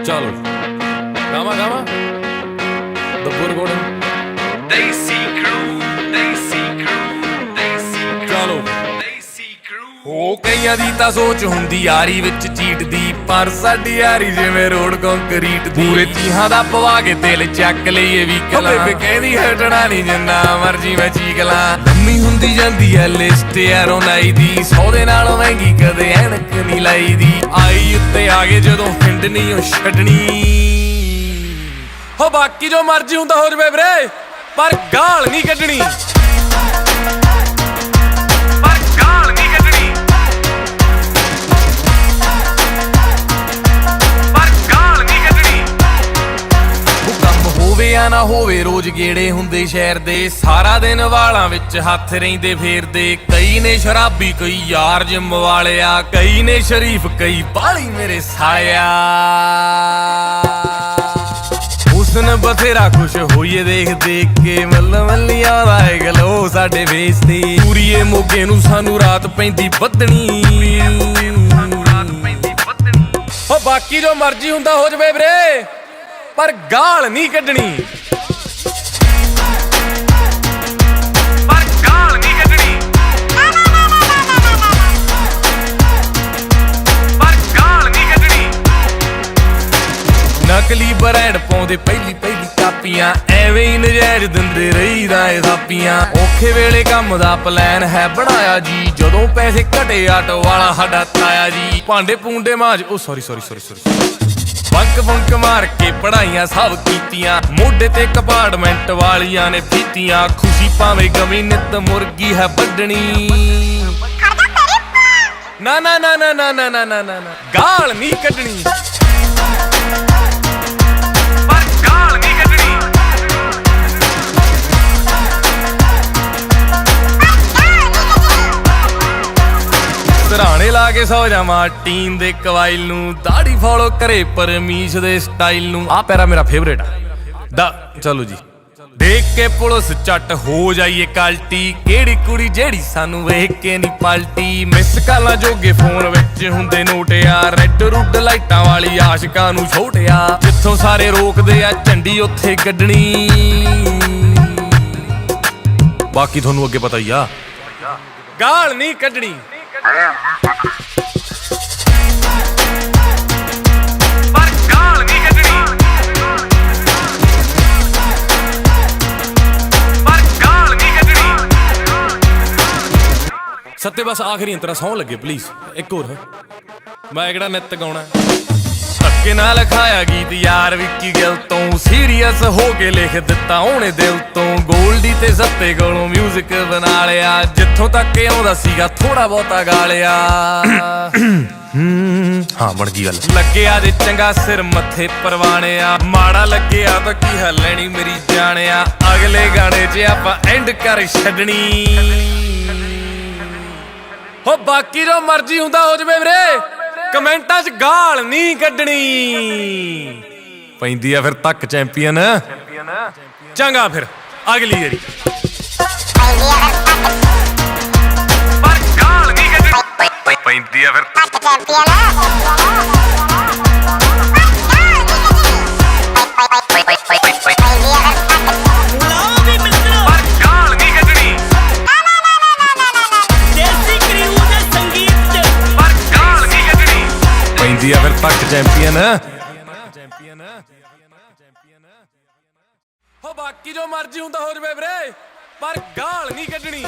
चलो गावा गावा दब्बू रिकॉर्डिंग चलो हो कईयां दी तां सोच हुंदी यारी विच चीट दी पर साडी यारी जिवें रोड कंक्रीट दी पूरे 30 दा पवा के दिल चक लईए व्हीकल बेबे कहदी हटना नहीं जिन्ना मर्जी मैं चीक ला लम्मी हुंदी जांदी ऐ लिस्ट यारों नाई दी 100 दे नालों महंगी कदे ऐनक नहीं लाई दी आई उत्ते आ गए जदों हिंड नहीं ओ छड्डनी हो बाकी जो मर्जी हुंदा हो जवे वीरे पर गाल नहीं कड्डनी ना होवे रोज गेड़े हुंदे शहर दे सारा दिन वालां विच हत्थ रहिंदे फेरदे कई ने शराबी कई यार जिम वालिया कई ने शरीफ कई बाली मेरे सालिया हुस्न बथेरा खुश होइए देख देख के मल्ल मल्लियां दा गलो साडे फेस ते पूरीए मोगे नूं सानू रात पैंदी बदनी हो बाकी जो मर्जी हुंदा हो जवे वीरे पर गाल नहीं कड्डनी नकली ब्रांड पाउंदे पहली कापियां एवें ही नजायज दिंदे रहीदा ए थापियां औखे वेले काम दा प्लान है बनाया जी जदों पैसे घटे आटो वाला साडा ताया जी भांडे पूंडे मांज ओ सॉरी बंक बंक मार के पढ़ाइयां सब कीतियां मोढे ते कंपार्टमेंट वालियां ने पीतियां खुशी भावें गमी नित मुर्गी है बड्डनी ना ना ना ना ना ना ना ना ना गाल नहीं कड्डनी सराणे ला के सौ जावां टीन दे कवाइल नूं दाढ़ी फॉलो करे परमीश दे स्टाइल नूं आ पैरा मेरा फेवरेट दा चलो जी देख के पुलिस चट हो जाइए काल्टी केड़ी कुड़ी जेड़ी सानू वेख के नहीं पाल्टी मिस कालां जोगे फोन विच हुंदे नोट यार रेड रुड लाइटां वाली आशिकां नूं छोटिया जिथों सारे रोकदे आ झंडी उत्थे कड्डनी बाकी थोनू अगे पता ही आ गाल नहीं कड्डनी सत्ते बस आखिरी अंतरा सौं लगे प्लीज एक होर मैं एकड़ा नित गाउणा धक्के ना लिखाया गीत यार विक्की गिल तो सीरियस हो के लिख दिता ओने दिल तो गोल्डी ते सत्ते कोलों म्यूजिक बना लिया जिथों तक आउंदा सीगा थोड़ा बहुता गा लिया हाँ बन गई गल लगे आ जे चंगा सिर मथे परवाने आ माड़ा लगे आ तो की है लैनी मेरी जाने आ अगले गाने च आपां एंड कर छड्डनी हो बाकी जो मर्जी हुंदा हो जवे वीरे कमेंटां च गाल नहीं कड्डनी पैंदी आ फिर तक चैंपियन चंगा फिर अगली वारी पैंदी आ फिर तक चैंपियन फिर तक चैंपियन हो बाकी जो मर्जी हुंदा हो जवे वीरे पर गाल नहीं कड्डनी।